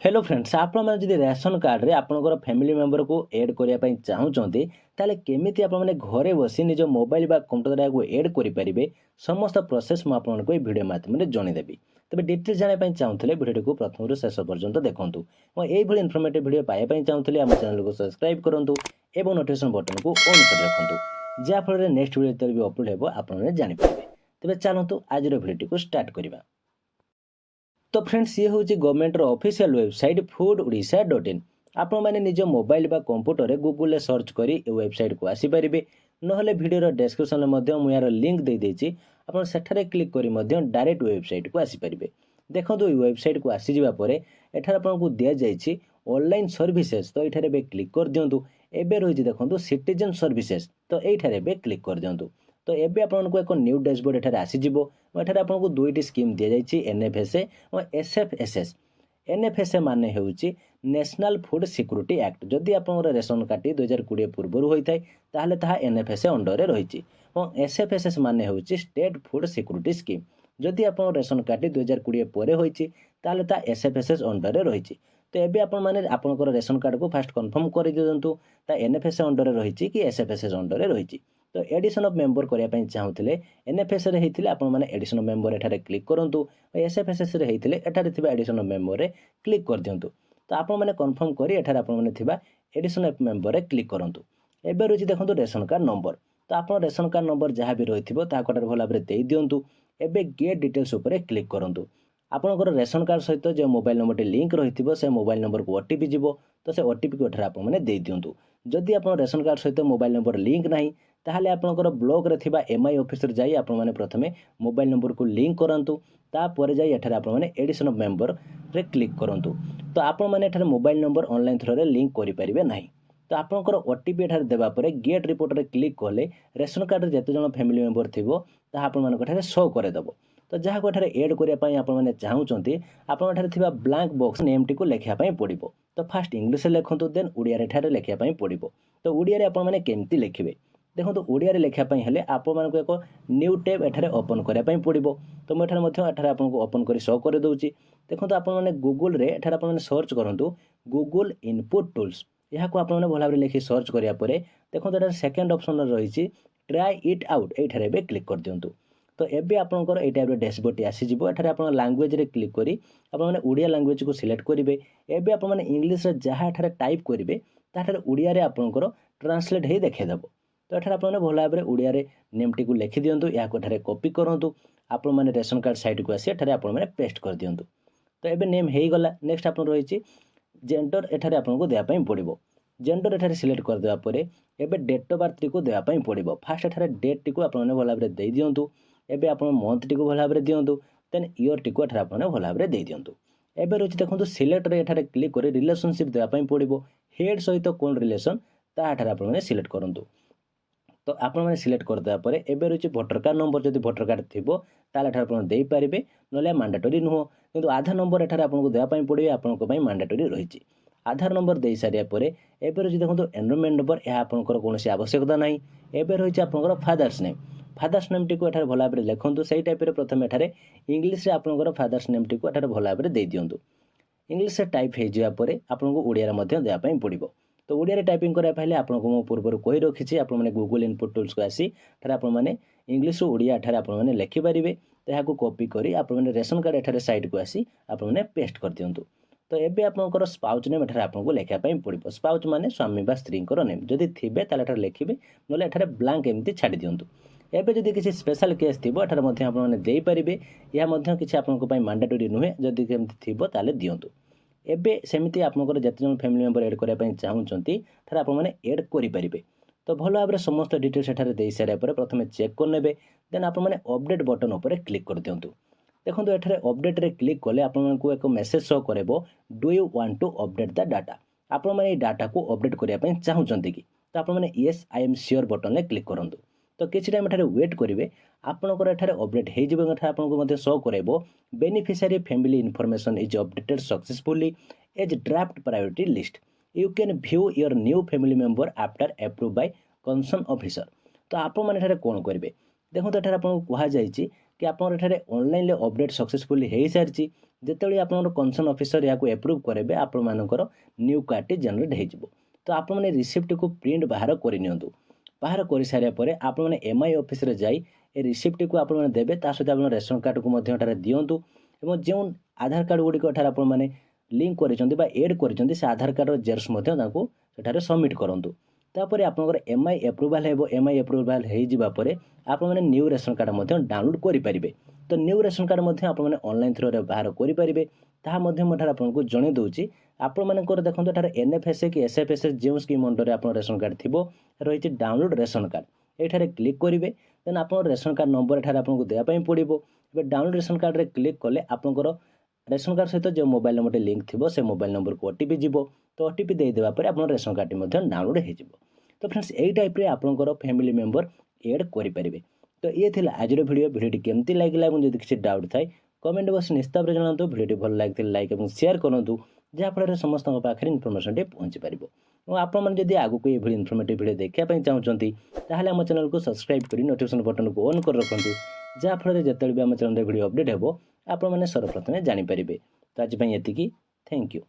Hello friends आपण मैंने जब रेशन कार्ड रे आपनकर फैमिली मेंबर को ऐड करने चाहूँगी ताले केमिति आपण मैंने घरे बसी निज मोबाइल बा कंप्यूटर को ऐड करें समस्त प्रोसेस मुझे ये वीडियो माध्यम जनईदेवी तेज डिटेल्स जानापी चाहूँगे वीडियो को प्रथम शेष पर्यंत देखूँ और यही इनफर्मेटिव वीडियो पाइबापी चाहूँगी आम चैनल को सब्सक्राइब करूँ और नोटिफिकेशन बटन को ऑन कर रखुँ जहाँफल नेक्स्ट वीडियो भी अपलोड हो आपने जानीपारे तेज चलतु आज वीडियो को स्टार्ट करवा। तो फ्रेंड्स ये हूँ गवर्नमेंट ऑफिशियल वेबसाइट foododisha.in आपण मैंने निज मोबाइल बा कंप्यूटर गूगल रे सर्च करी ए वेबसाइट को आसीपारे नहले वीडियो डिस्क्रिप्शन में यार लिंक दे देछि आपण सेठारे क्लिक करी डायरेक्ट वेबसाइट को आसीपारे। देखो ये वेबसाइट को आसीजा परे एठार आपको दि जाइछि ऑनलाइन सर्विसेज तो ये बे क्लिक कर दिंतु एबे रही देखो सिटीजन सर्विसेज तो ये बे क्लिक कर दिंतु। तो एबे आपको एक न्यू डैशबोर्ड एठारे आसीजिवो एठारे आपको दुईटी स्कीम दि जाइछि एनएफएसए और एसएफएसएस। एनएफएसए माने हेउछि नेशनल फूड सिक्योरिटी एक्ट जदि आपनकर रेशन कार्ड 2020 पूर्व होता है ताहले ताहा एनएफएसए अंडर रही और एसएफएसएस माने हेउछि स्टेट फूड सिक्योरिटी स्कीम जदि आपन रेशन कार्ड 2020 पर होइछि ताहले ता एसएफएसएस अंडर रही। तो एबे आपण माने आपनकर रेशन कार्ड को फास्ट कन्फर्म कर दियंतु ता एनएफएसए अंडर रही कि एसएफएसएस अंडर रही। तो एडिशन ऑफ मेंबर करने चाहूँगे एनएफएस रे होते आप एडिशन ऑफ मेंबर एठारे क्लिक करूँ एसएफएसएस रे होते एठारे थिबा एडिशन ऑफ मेंबर रे क्लिक कर दिंतु। तो आपण मैंने कन्फर्म करी एठारे आपण मैंने थिबा एडिशन ऑफ मेंबर रे क्लिक करूँ। एबे रही देखो रेशन कार्ड नंबर तो आप रेशन कार्ड नंबर जहाँ भी रही ताकि भल भाव दे दिंतु। एबे गेट डिटेल्स उपर क्लिक करूँ आपंकर रेशन कार्ड सहित जो मोबाइल नंबर लिंक रही से मोबाइल नंबर को ओटीपी जीव तो से ओटीपी को एठारे आपने दे दिंतु। जदि आप रेशन कार्ड सहित मोबाइल नंबर लिंक ना ताहले आपनकर ब्लॉक रे थिबा एमआई ऑफिस रे जाई आपण माने प्रथमे मोबाइल नंबर को लिंक करंतु तापर जाई एठारे आपण माने एडिशन ऑफ मेंबर रे क्लिक करंतु। तो आपण माने एठारे मोबाइल नंबर ऑनलाइन थ्रो रे लिंक करि परिबे नाही। तो आपनकर ओटीपी एठारे देबा परे गेट रिपोर्ट रे क्लिक कले रेशन कार्ड रे जते जण फैमिली मेंबर थिबो ता आपण माने एठारे शो करे दबो। तो जहाँ को एठारे ऐड करिया पई आपण माने चाहउचंती आपण एठारे थिबा ब्लैंक बॉक्स नेम टी को लेखिया पई पड़िबो। तो फास्ट इंग्लिश रे लेखंतु देन ओडिया रे एठारे लेखिया पई पड़िबो। तो ओडिया रे आपण माने केमती लेखिबे देखो तो ओडिया रे लेखापी हेले आपण एक न्यू टैब एठारे ओपन करने पड़ो। तो मुझे एठारे आपको ओपन कर शो कर दूसरी देखो आपण मैंने गूगल रे एठारे आपण सर्च करूँ गूगल इनपुट टूल्स यहाँ को आपने भल भाव लिखि सर्च करापर देखो एठारे सेकेंड ऑप्शन रही ट्राई इट आउट ये क्लिक कर दिंतु। तो एबे आपनकर ए टाइप डैशबोर्ड आसीजिवो एठारे आपण लैंग्वेज रे क्लिक करी आपण माने ओडिया लैंग्वेज को सिलेक्ट करिवे। एबे आपण माने इंग्लिश रे जहाँ एठारे टाइप करिवे ताठारे ओडिया रे आपनकर ट्रांसलेट हे देखेदेबो। तो एठारे आपने भल भाव ओडिया रे नेम टी को लिखि दिंतु या एठारे कॉपी करंतु आपण माने रेशन कार्ड साइट को आसी एठारे आपण माने पेस्ट कर दिंतु। तो एबे नेम हे गला नेक्स्ट आपण रही जेंडर एठारे आपनको देया पई पड़िबो। जेंडर एठारे सिलेक्ट कर देबा परे एबे डेट ऑफ बर्थ टी को देया पई पड़िबो। फास्ट एठारे डेट टी को आपण माने भल भाव दे दियंतु एबे आपण मंथ टी को भल भाव दियंतु देन ईयर टी को एठारे आपण भल भाव दे दियंतु। एबे रही देखो सिलेक्ट रे एठारे क्लिक कर रिलेशनशिप देया पई पड़िबो हेड सहित कोन रिलेशन ता एठारे आपण माने सिलेक्ट करंतु। तो आपण मैंने सिलेक्ट करदेवा पर एबे रही भोटर कार्ड नंबर जब भोटर कार्ड थी ताल दे पारे ना मांडाटोरी नुह किंतु आधार नंबर एठारे आपको देवाई पड़े आपंपाई मांडाटोरी रही। आधार नंबर दे सारापर एबे रही देखो एनरोलमेंट नंबर यह आपंकर कौन आवश्यकता ना एबे रही आपंकर फादर्स नेम टी को एठारे भल भाव लिखुँ से टाइप प्रथम एठारे इंग्लिश आपंकर फादर्स नेम टी को एठारे भल भाव दे दिंतु। इंग्लिश टाइप हो जाए आपको ओडिया देवाई पड़ो। तो ओडिया टाइपिंग कराइले आपको मो पूर्व कही रखी आपने गूगल इनपुट टूल्स को आसी आपने इंग्लिश ओडिया आपने लिखिपारे तो यहाँ कॉपी करी आपने रेशन कार्ड एठारे साइट को आसी आपने पेस्ट कर दिंतु। तो एबे आपंकर स्पाउच नेम एठारे आपको लिखापी पड़ो। स्पाउच माने स्वामी बा स्त्री नेम जदि थे ताले लिखे ना एठारे ब्लांक एमती छाड़ी दिंतु। एबे जदि किसी स्पेशल केस थी एठारे आपने देपारे यह किसी आपंपाई मांडाटोरी नुहे जदि केमती थी ताले दिंतु। एबे सेमिति आपनकर जते जन फैमिली मेंबर ऐड करिया पई चाहउचंती थारा आपण माने ऐड करि परिबे। तो भल भाव समस्त डिटेल्स एठारे दे सारा पर प्रथमे चेक कर नेबे देन आपण माने अपडेट बटन ऊपर क्लिक कर दियंतु। देखंतु एठारे अपडेट रे क्लिक कले आपण को एक मेसेज शो करबो do you want to update the data आपण माने डाटा को अपडेट करिया पई चाहउचंती कि तो आपण माने yes I am sure button ले क्लिक करंतु। तो किछि टाइम एठारे वेट करिवे आपनकर एठारे अपडेट हे जिवो एठारे आपनको मध्ये शो करबो beneficiary family information is updated successfully as draft priority list you can view your new family member after approve by concern officer. तो आपण माने एठारे कोन करिवे देखो तो एठारे आपनको कहा जायछि कि आपन एठारे ऑनलाइन अपडेट सक्सेसफुली हो सारी जिते आप कंसर्न ऑफिसर या एप्रूव करेंगे आपण मानकर न्यू कार्ड जनरेट हो। तो आप रिसिप्ट को प्रिंट बाहर करनी बाहर कर सारे आप एमआई ऑफिस रे जाई ए रिसिप्ट को आप देवे सहित आप रेशन कार्ड को दिंतु और जो आधार कार्ड गुड़िक आप लिंक कर एड कर आधार कार्ड जेरक्स सेठारे सबमिट करूँ। तापर आपंकर एमआई एप्रुवाल हो एमआई एप्रुवाल हो आप न्यू रेशन कार्ड डाउनलोड करेंगे। तो न्यू रेशन कार्ड आप ऑनलाइन थ्रू बाहर करेंगे ताहा आपको जन दूसरी आपर देखो ये एनएफएसए कि एसएफएसए जो स्कीम अंडर आप रेशन कार्ड थी रही डाउनलोड रेशन कार्ड ये क्लिक करेंगे देन आप रेशन कार्ड नंबर एठार आपको देवाई पड़ो। डाउनलोड रेशन कार्ड रे क्लिक कले आपंकर रेशन कार्ड सहित जो मोबाइल नंबर लिंक थी से मोबाइल नंबर को ओटीपी जीव। तो ओटीपी देदेवा आप रेशन कार्ड डाउनलोड हो। तो फ्रेंड्स यही टाइप रे आपंकर फैमिली मेंबर ऐड करेंगे। तो ये थी आज भिडियो केमती लगे मुझे किसी डाउट थाए कमेंट बॉक्स निस्ताब जनातु भिडियो भल लगे लाइक और शेयर करूँ जहाँफल समस्त पाखे इनफर्मेशन पहुँची पार। और आपड़ी आगू ये इनफर्मेटिव भिडियो देखापी चाहते ताहले आम चैनल को सब्सक्राइब कर नोटिफिकेशन बटन को ऑन कर रखुँ जहाँफल जिते भी आम चैनल भिडियो अपडेट हो आपने सर्वप्रथमें जानीपारे। तो आज ये थैंक यू।